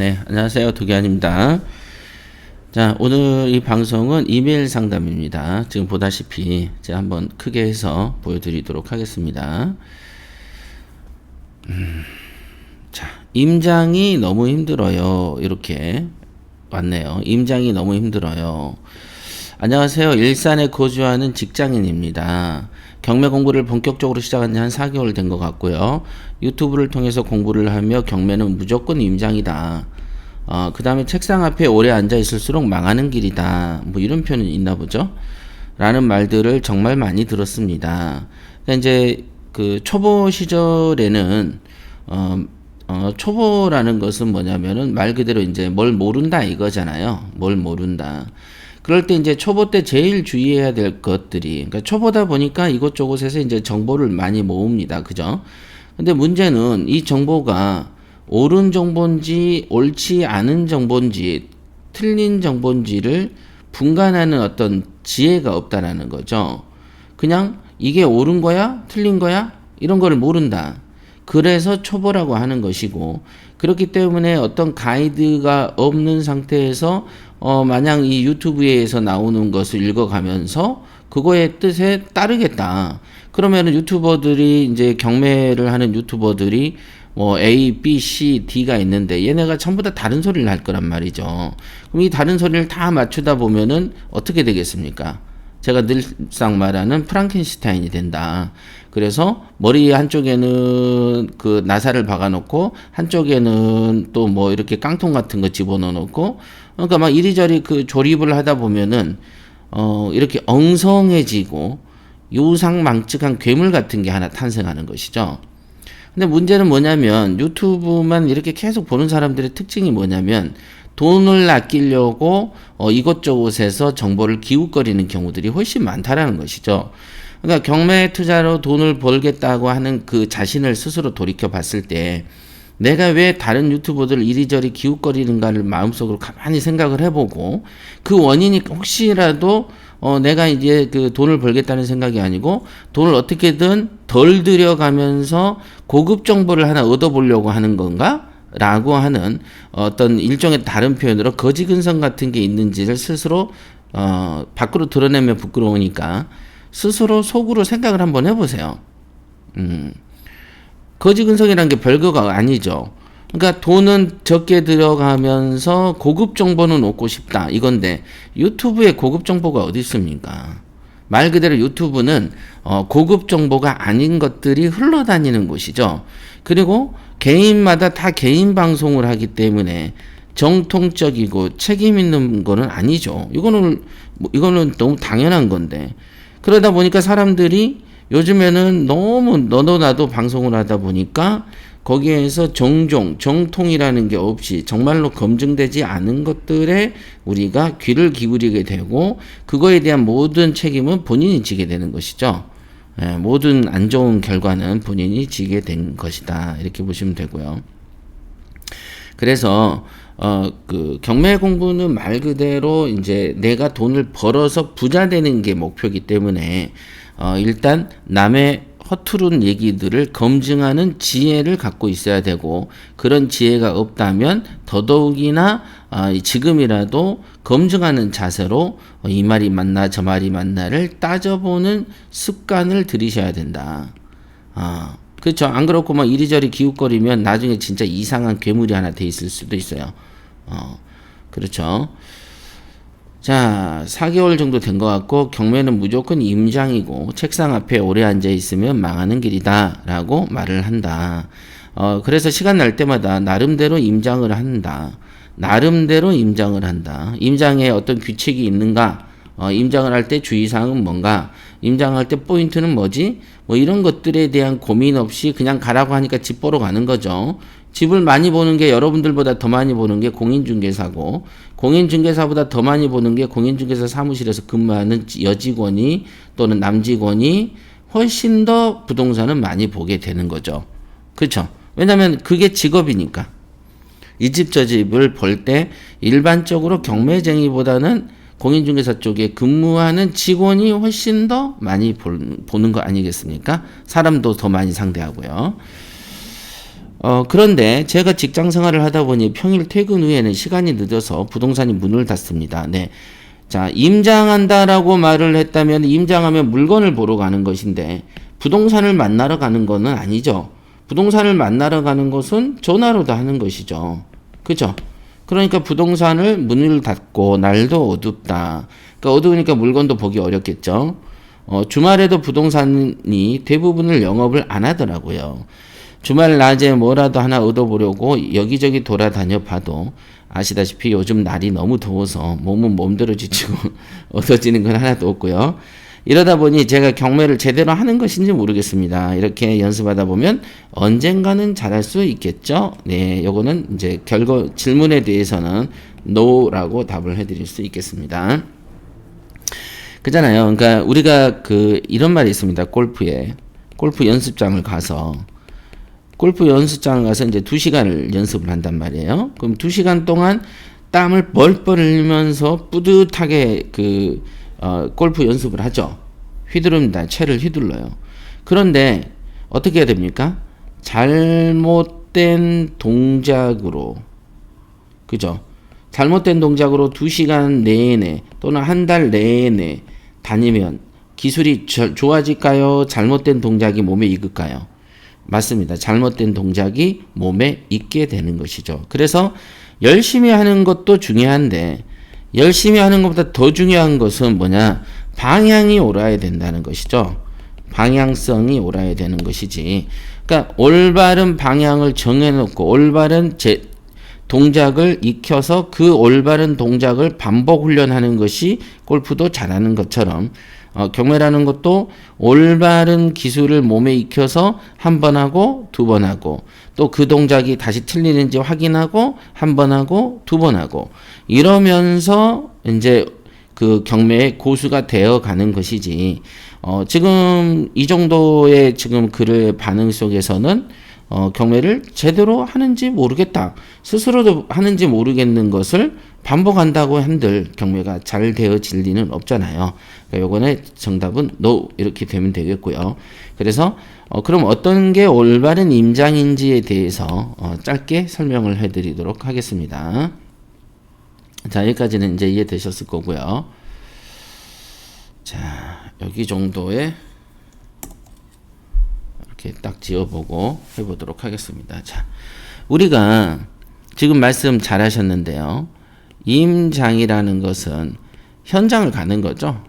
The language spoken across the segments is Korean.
네, 안녕하세요. 도기환입니다. 자, 오늘 이 방송은 이메일 상담입니다. 지금 보다시피 제가 한번 크게 해서 보여드리도록 하겠습니다. 자, 임장이 너무 힘들어요. 이렇게 왔네요. 임장이 너무 힘들어요. 안녕하세요. 일산에 거주하는 직장인입니다. 경매 공부를 본격적으로 시작한 지 한 4개월 된 것 같고요. 유튜브를 통해서 공부를 하며 경매는 무조건 임장이다. 그 다음에 책상 앞에 오래 앉아 있을수록 망하는 길이다. 뭐 이런 표현이 있나 보죠. 라는 말들을 정말 많이 들었습니다. 그러니까 이제 그 초보 시절에는 초보라는 것은 뭐냐면은 말 그대로 이제 뭘 모른다 이거잖아요. 뭘 모른다. 그럴 때 이제 초보 때 제일 주의해야 될 것들이, 그러니까 초보다 보니까 이곳저곳에서 이제 정보를 많이 모읍니다. 그죠? 근데 문제는 이 정보가 옳은 정보인지 옳지 않은 정보인지 틀린 정보인지를 분간하는 어떤 지혜가 없다라는 거죠. 그냥 이게 옳은 거야? 틀린 거야? 이런 거를 모른다. 그래서 초보라고 하는 것이고, 그렇기 때문에 어떤 가이드가 없는 상태에서 마냥 이 유튜브에서 나오는 것을 읽어가면서 그거의 뜻에 따르겠다. 그러면은 유튜버들이 이제 경매를 하는 유튜버들이 뭐 A, B, C, D가 있는데 얘네가 전부 다 다른 소리를 할 거란 말이죠. 그럼 이 다른 소리를 다 맞추다 보면은 어떻게 되겠습니까? 제가 늘상 말하는 프랑켄슈타인이 된다. 그래서 머리 한쪽에는 그 나사를 박아놓고 한쪽에는 또 뭐 이렇게 깡통 같은 거 집어넣어놓고, 그러니까 막 이리저리 그 조립을 하다 보면은 이렇게 엉성해지고 요상망측한 괴물 같은 게 하나 탄생하는 것이죠. 근데 문제는 뭐냐면 유튜브만 이렇게 계속 보는 사람들의 특징이 뭐냐면 돈을 아끼려고 이곳저곳에서 정보를 기웃거리는 경우들이 훨씬 많다라는 것이죠. 그러니까 경매 투자로 돈을 벌겠다고 하는 그 자신을 스스로 돌이켜 봤을 때 내가 왜 다른 유튜버들 이리저리 기웃거리는가를 마음속으로 가만히 생각을 해보고, 그 원인이 혹시라도 내가 이제 그 돈을 벌겠다는 생각이 아니고 돈을 어떻게든 덜 들여가면서 고급 정보를 하나 얻어보려고 하는 건가? 라고 하는 어떤 일종의 다른 표현으로 거지근성 같은 게 있는지를 스스로 밖으로 드러내면 부끄러우니까 스스로 속으로 생각을 한번 해보세요. 거지근성이라는 게 별거가 아니죠. 그러니까 돈은 적게 들어가면서 고급 정보는 얻고 싶다 이건데, 유튜브에 고급 정보가 어디 있습니까? 말 그대로 유튜브는 고급 정보가 아닌 것들이 흘러다니는 곳이죠. 그리고 개인마다 다 개인 방송을 하기 때문에 정통적이고 책임 있는 거는 아니죠. 이거는 너무 당연한 건데, 그러다 보니까 사람들이 요즘에는 너무 너도 나도 방송을 하다 보니까 거기에서 정통이라는 게 없이 정말로 검증되지 않은 것들에 우리가 귀를 기울이게 되고, 그거에 대한 모든 책임은 본인이 지게 되는 것이죠. 모든 안 좋은 결과는 본인이 지게 된 것이다. 이렇게 보시면 되고요. 그래서 그 경매 공부는 말 그대로 이제 내가 돈을 벌어서 부자 되는 게 목표이기 때문에 일단 남의 허투른 얘기들을 검증하는 지혜를 갖고 있어야 되고, 그런 지혜가 없다면 더더욱이나 지금이라도 검증하는 자세로 이 말이 맞나 저 말이 맞나를 따져보는 습관을 들이셔야 된다. 그렇죠. 안 그렇고 막 이리저리 기웃거리면 나중에 진짜 이상한 괴물이 하나 돼 있을 수도 있어요. 그렇죠. 자, 4개월 정도 된 것 같고 경매는 무조건 임장이고 책상 앞에 오래 앉아 있으면 망하는 길이다 라고 말을 한다. 그래서 시간 날 때마다 나름대로 임장을 한다. 나름대로 임장을 한다. 임장에 어떤 규칙이 있는가? 임장을 할 때 주의사항은 뭔가? 임장할 때 포인트는 뭐지? 뭐 이런 것들에 대한 고민 없이 그냥 가라고 하니까 집 보러 가는 거죠. 집을 많이 보는 게, 여러분들보다 더 많이 보는 게 공인중개사고, 공인중개사보다 더 많이 보는 게 공인중개사 사무실에서 근무하는 여직원이 또는 남직원이 훨씬 더 부동산은 많이 보게 되는 거죠. 그렇죠? 왜냐하면 그게 직업이니까. 이 집 저 집을 볼 때 일반적으로 경매쟁이보다는 공인중개사 쪽에 근무하는 직원이 훨씬 더 많이 보는 거 아니겠습니까? 사람도 더 많이 상대하고요. 그런데 제가 직장 생활을 하다 보니 평일 퇴근 후에는 시간이 늦어서 부동산이 문을 닫습니다. 네. 자, 임장한다라고 말을 했다면 임장하면 물건을 보러 가는 것인데 부동산을 만나러 가는 것은 아니죠. 부동산을 만나러 가는 것은 전화로도 하는 것이죠. 그죠? 그러니까 부동산을 문을 닫고 날도 어둡다. 그러니까 어두우니까 물건도 보기 어렵겠죠. 주말에도 부동산이 대부분을 영업을 안 하더라고요. 주말 낮에 뭐라도 하나 얻어보려고 여기저기 돌아다녀 봐도 아시다시피 요즘 날이 너무 더워서 몸은 몸대로 지치고 얻어지는 건 하나도 없고요. 이러다 보니 제가 경매를 제대로 하는 것인지 모르겠습니다. 이렇게 연습하다 보면 언젠가는 잘할 수 있겠죠. 네, 요거는 이제 질문에 대해서는 no라고 답을 해드릴 수 있겠습니다. 그잖아요. 그러니까 우리가 이런 말이 있습니다. 골프 연습장을 가서 이제 2시간을 연습을 한단 말이에요. 그럼 2시간 동안 땀을 뻘뻘 흘리면서 뿌듯하게 골프 연습을 하죠. 휘두릅니다. 채를 휘둘러요. 그런데 어떻게 해야 됩니까? 잘못된 동작으로, 그죠? 잘못된 동작으로 2시간 내내 또는 한 달 내내 다니면 기술이 좋아질까요? 잘못된 동작이 몸에 익을까요? 맞습니다. 잘못된 동작이 몸에 익게 되는 것이죠. 그래서 열심히 하는 것도 중요한데 열심히 하는 것보다 더 중요한 것은 뭐냐? 방향이 옳아야 된다는 것이죠. 방향성이 옳아야 되는 것이지. 그러니까 올바른 방향을 정해놓고 올바른 동작을 익혀서 그 올바른 동작을 반복 훈련하는 것이 골프도 잘하는 것처럼 경매라는 것도 올바른 기술을 몸에 익혀서 한 번 하고 두 번 하고 또 그 동작이 다시 틀리는지 확인하고 한 번 하고 두 번 하고 이러면서 이제 그 경매의 고수가 되어 가는 것이지. 지금 이 정도의 지금 글의 반응 속에서는 경매를 제대로 하는지 모르겠다. 스스로도 하는지 모르겠는 것을 반복한다고 한들 경매가 잘 되어질 리는 없잖아요. 그러니까 요거는 정답은 no 이렇게 되면 되겠고요. 그래서 그럼 어떤 게 올바른 임장인지에 대해서 짧게 설명을 해드리도록 하겠습니다. 자, 여기까지는 이제 이해되셨을 거고요. 자, 여기 정도에 이렇게 딱 지어보고 해보도록 하겠습니다. 자, 우리가 지금 말씀 잘 하셨는데요. 임장이라는 것은 현장을 가는 거죠.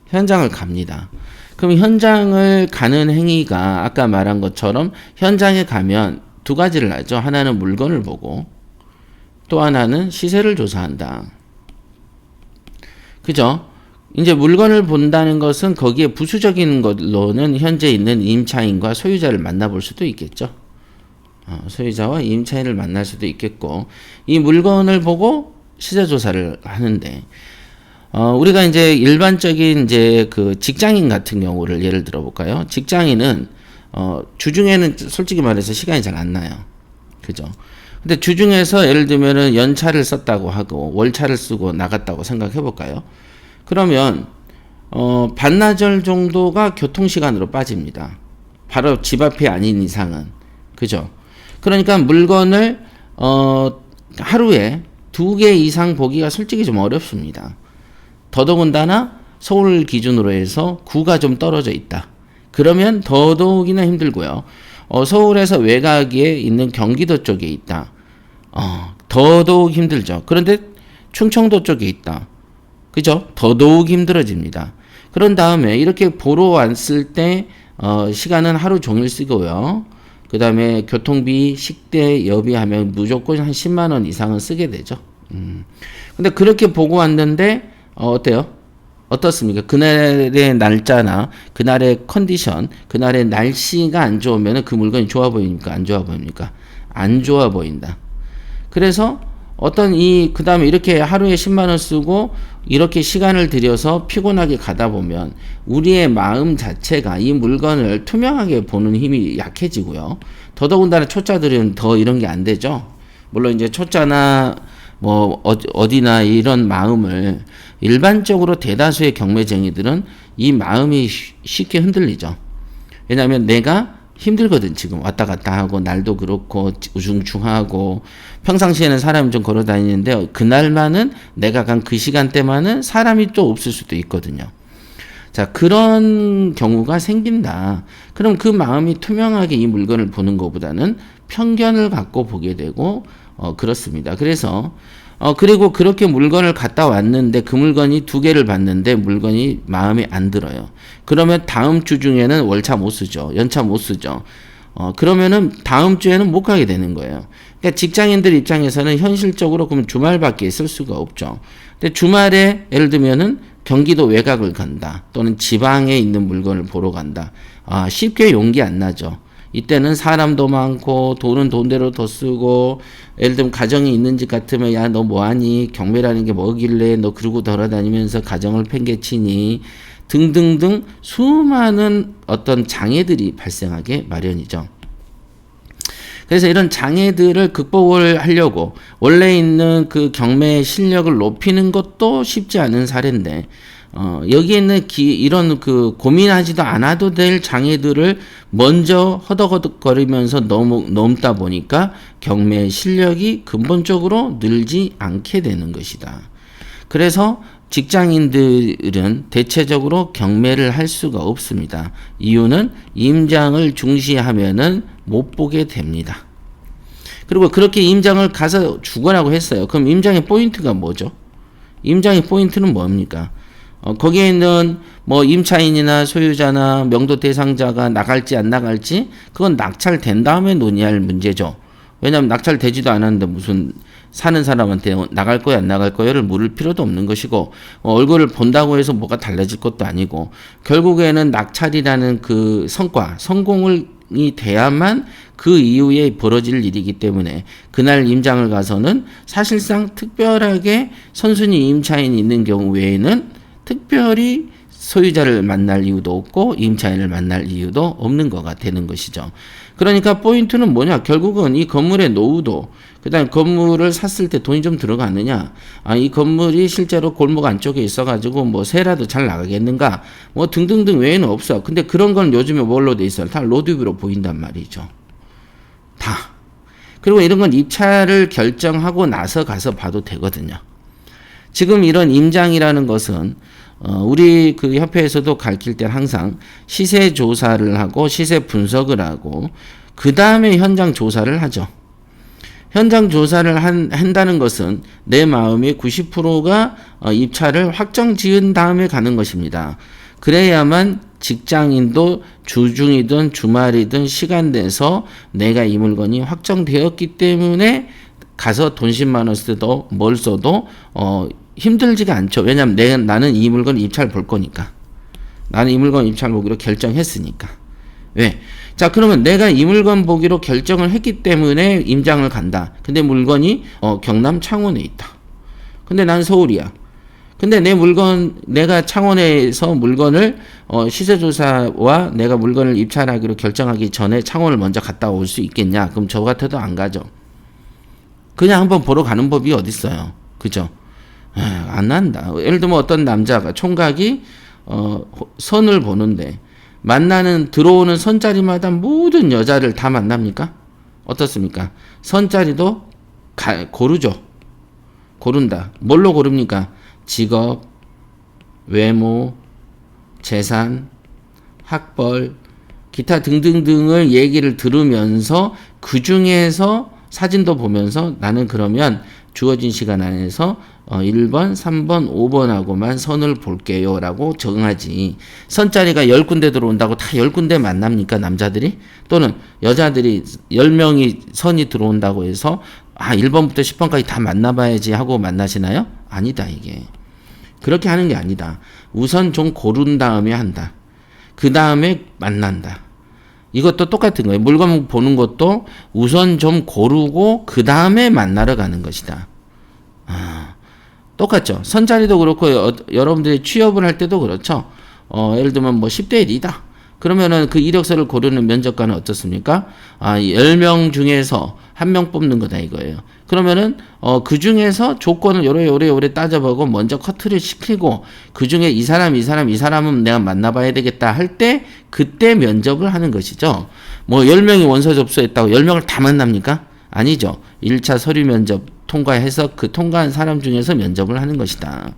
현장을 갑니다. 그럼 현장을 가는 행위가 아까 말한 것처럼 현장에 가면 두 가지를 하죠. 하나는 물건을 보고 또 하나는 시세를 조사한다. 그죠? 이제 물건을 본다는 것은 거기에 부수적인 걸로는 현재 있는 임차인과 소유자를 만나볼 수도 있겠죠. 소유자와 임차인을 만날 수도 있겠고, 이 물건을 보고 시세 조사를 하는데, 우리가 이제 일반적인 이제 그 직장인 같은 경우를 예를 들어 볼까요? 직장인은, 주중에는 솔직히 말해서 시간이 잘 안 나요. 그죠? 근데 주중에서 예를 들면은 연차를 썼다고 하고 월차를 쓰고 나갔다고 생각해 볼까요? 그러면 반나절 정도가 교통시간으로 빠집니다. 바로 집 앞이 아닌 이상은. 그죠? 그러니까 물건을 하루에 2개 이상 보기가 솔직히 좀 어렵습니다. 더더군다나 서울 기준으로 해서 구가 좀 떨어져 있다. 그러면 더더욱이나 힘들고요. 서울에서 외곽에 있는 경기도 쪽에 있다. 더더욱 힘들죠. 그런데 충청도 쪽에 있다. 그죠? 더더욱 힘들어집니다. 그런 다음에 이렇게 보러 왔을 때 시간은 하루 종일 쓰고요. 그 다음에 교통비, 식대, 여비하면 무조건 한 10만 원 이상은 쓰게 되죠. 근데 그렇게 보고 왔는데 어때요? 어떻습니까? 그날의 날짜나 그날의 컨디션, 그날의 날씨가 안 좋으면 그 물건이 좋아 보입니까? 안 좋아 보입니까? 안 좋아 보인다. 그래서 그 다음에 이렇게 하루에 10만 원 쓰고 이렇게 시간을 들여서 피곤하게 가다 보면 우리의 마음 자체가 이 물건을 투명하게 보는 힘이 약해지고요. 더더군다나 초짜들은 더 이런 게 안 되죠. 물론 이제 초짜나 뭐 어디나 이런 마음을 일반적으로 대다수의 경매쟁이들은 이 마음이 쉽게 흔들리죠. 왜냐하면 내가 힘들거든. 지금 왔다 갔다 하고 날도 그렇고 우중충하고 평상시에는 사람이 좀 걸어 다니는데 그날만은 내가 간 그 시간대만은 사람이 또 없을 수도 있거든요. 자, 그런 경우가 생긴다. 그럼 그 마음이 투명하게 이 물건을 보는 것보다는 편견을 갖고 보게 되고 그렇습니다. 그래서 그리고 그렇게 물건을 갖다 왔는데 그 물건이 2개를 봤는데 물건이 마음에 안 들어요. 그러면 다음 주 중에는 월차 못 쓰죠. 연차 못 쓰죠. 그러면은 다음 주에는 못 가게 되는 거예요. 그러니까 직장인들 입장에서는 현실적으로 그러면 주말밖에 쓸 수가 없죠. 근데 주말에 예를 들면은 경기도 외곽을 간다. 또는 지방에 있는 물건을 보러 간다. 쉽게 용기 안 나죠. 이때는 사람도 많고 돈은 돈대로 더 쓰고 예를 들면 가정이 있는 집 같으면 야 너 뭐하니 경매라는 게 뭐길래 너 그러고 돌아다니면서 가정을 팽개치니 등등등 수많은 어떤 장애들이 발생하게 마련이죠. 그래서 이런 장애들을 극복을 하려고 원래 있는 그 경매의 실력을 높이는 것도 쉽지 않은 사례인데 여기에 있는 이런 그 고민하지도 않아도 될 장애들을 먼저 허덕허덕거리면서 넘다 보니까 경매의 실력이 근본적으로 늘지 않게 되는 것이다. 그래서 직장인들은 대체적으로 경매를 할 수가 없습니다. 이유는 임장을 중시하면은 못 보게 됩니다. 그리고 그렇게 임장을 가서 주거라고 했어요. 그럼 임장의 포인트가 뭐죠? 임장의 포인트는 뭡니까? 거기에 있는 뭐 임차인이나 소유자나 명도 대상자가 나갈지 안 나갈지 그건 낙찰된 다음에 논의할 문제죠. 왜냐하면 낙찰되지도 않았는데 무슨 사는 사람한테 나갈 거야 안 나갈 거야를 물을 필요도 없는 것이고 얼굴을 본다고 해서 뭐가 달라질 것도 아니고 결국에는 낙찰이라는 그 성공이 돼야만 그 이후에 벌어질 일이기 때문에 그날 임장을 가서는 사실상 특별하게 선순위 임차인이 있는 경우 외에는 특별히 소유자를 만날 이유도 없고 임차인을 만날 이유도 없는 거가 되는 것이죠. 그러니까 포인트는 뭐냐? 결국은 이 건물의 노후도 그다음 건물을 샀을 때 돈이 좀 들어가느냐? 이 건물이 실제로 골목 안쪽에 있어가지고 뭐 세라도 잘 나가겠는가? 뭐 등등등 외에는 없어. 근데 그런 건 요즘에 뭘로 돼 있어요? 다 로드뷰로 보인단 말이죠. 다. 그리고 이런 건 입찰을 결정하고 나서 가서 봐도 되거든요. 지금 이런 임장이라는 것은 우리 그 협회에서도 가르칠 때 항상 시세 조사를 하고 시세 분석을 하고 그 다음에 현장 조사를 하죠. 현장 조사를 한다는 것은 내 마음의 90%가 입찰을 확정 지은 다음에 가는 것입니다. 그래야만 직장인도 주중이든 주말이든 시간 내서 내가 이 물건이 확정되었기 때문에 가서 돈 10만 원 쓰도 뭘 써도 힘들지가 않죠. 왜냐하면 나는 이 물건 입찰 볼 거니까. 나는 이 물건 입찰 보기로 결정했으니까. 왜? 자, 그러면 내가 이 물건 보기로 결정을 했기 때문에 임장을 간다. 근데 물건이 경남 창원에 있다. 근데 난 서울이야. 근데 내가 창원에서 물건을 시세조사와 내가 물건을 입찰하기로 결정하기 전에 창원을 먼저 갔다 올 수 있겠냐? 그럼 저 같아도 안 가죠. 그냥 한번 보러 가는 법이 어딨어요. 그죠? 안 난다. 예를 들면 어떤 남자가 총각이 선을 보는데 들어오는 선자리마다 모든 여자를 다 만납니까? 어떻습니까? 선자리도 고르죠. 고른다. 뭘로 고릅니까? 직업, 외모, 재산, 학벌, 기타 등등등을 얘기를 들으면서 그 중에서 사진도 보면서 나는 그러면 주어진 시간 안에서 1번, 3번, 5번하고만 선을 볼게요 라고 정하지. 선자리가 10군데 들어온다고 다 10군데 만납니까? 남자들이? 또는 여자들이 10명이 선이 들어온다고 해서 1번부터 10번까지 다 만나봐야지 하고 만나시나요? 아니다 이게. 그렇게 하는 게 아니다. 우선 좀 고른 다음에 한다. 그 다음에 만난다. 이것도 똑같은 거예요. 물건 보는 것도 우선 좀 고르고 그 다음에 만나러 가는 것이다. 똑같죠. 선자리도 그렇고 여러분들이 취업을 할 때도 그렇죠. 예를 들면 뭐 10대 1이다. 그러면은 그 이력서를 고르는 면접관은 어떻습니까? 10명 중에서 1명 뽑는 거다 이거예요. 그러면은 그 중에서 조건을 요래 따져보고 먼저 커트를 시키고 그 중에 이 사람은 내가 만나봐야 되겠다 할 때 그때 면접을 하는 것이죠. 뭐 10명이 원서 접수했다고 10명을 다 만납니까? 아니죠. 1차 서류 면접 통과해서 그 통과한 사람 중에서 면접을 하는 것이다.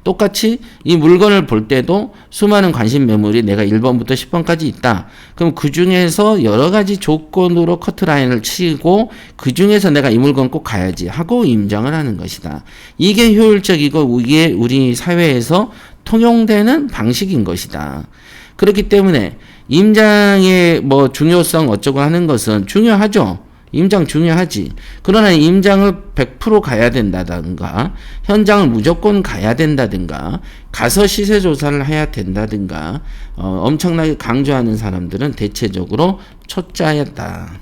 똑같이 이 물건을 볼 때도 수많은 관심 매물이 내가 1번부터 10번까지 있다. 그럼 그 중에서 여러 가지 조건으로 커트라인을 치고 그 중에서 내가 이 물건 꼭 가야지 하고 임장을 하는 것이다. 이게 효율적이고 이게 우리 사회에서 통용되는 방식인 것이다. 그렇기 때문에 임장의 뭐 중요성 어쩌고 하는 것은 중요하죠. 임장 중요하지. 그러나 임장을 100% 가야 된다든가, 현장을 무조건 가야 된다든가, 가서 시세 조사를 해야 된다든가, 엄청나게 강조하는 사람들은 대체적으로 초짜였다.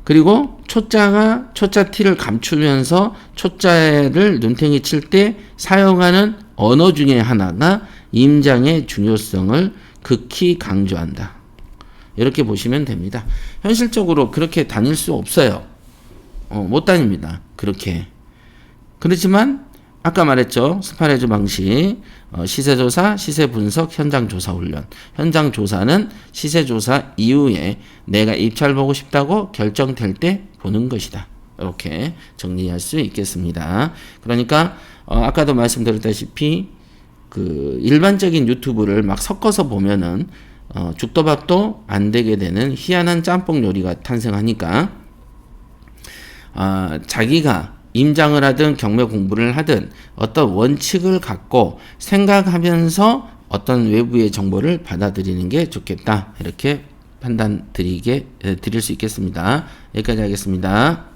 그리고 초짜 티를 감추면서 초짜를 눈탱이 칠 때 사용하는 언어 중에 하나가 임장의 중요성을 극히 강조한다. 이렇게 보시면 됩니다. 현실적으로 그렇게 다닐 수 없어요. 못 다닙니다. 그렇게. 그렇지만 아까 말했죠. 스파레즈 방식, 시세조사, 시세분석, 현장조사 훈련. 현장조사는 시세조사 이후에 내가 입찰 보고 싶다고 결정될 때 보는 것이다. 이렇게 정리할 수 있겠습니다. 그러니까 아까도 말씀드렸다시피 그 일반적인 유튜브를 막 섞어서 보면은 죽도 밥도 안 되게 되는 희한한 짬뽕 요리가 탄생하니까 자기가 임장을 하든 경매 공부를 하든 어떤 원칙을 갖고 생각하면서 어떤 외부의 정보를 받아들이는 게 좋겠다. 이렇게 판단 드릴 수 있겠습니다. 여기까지 하겠습니다.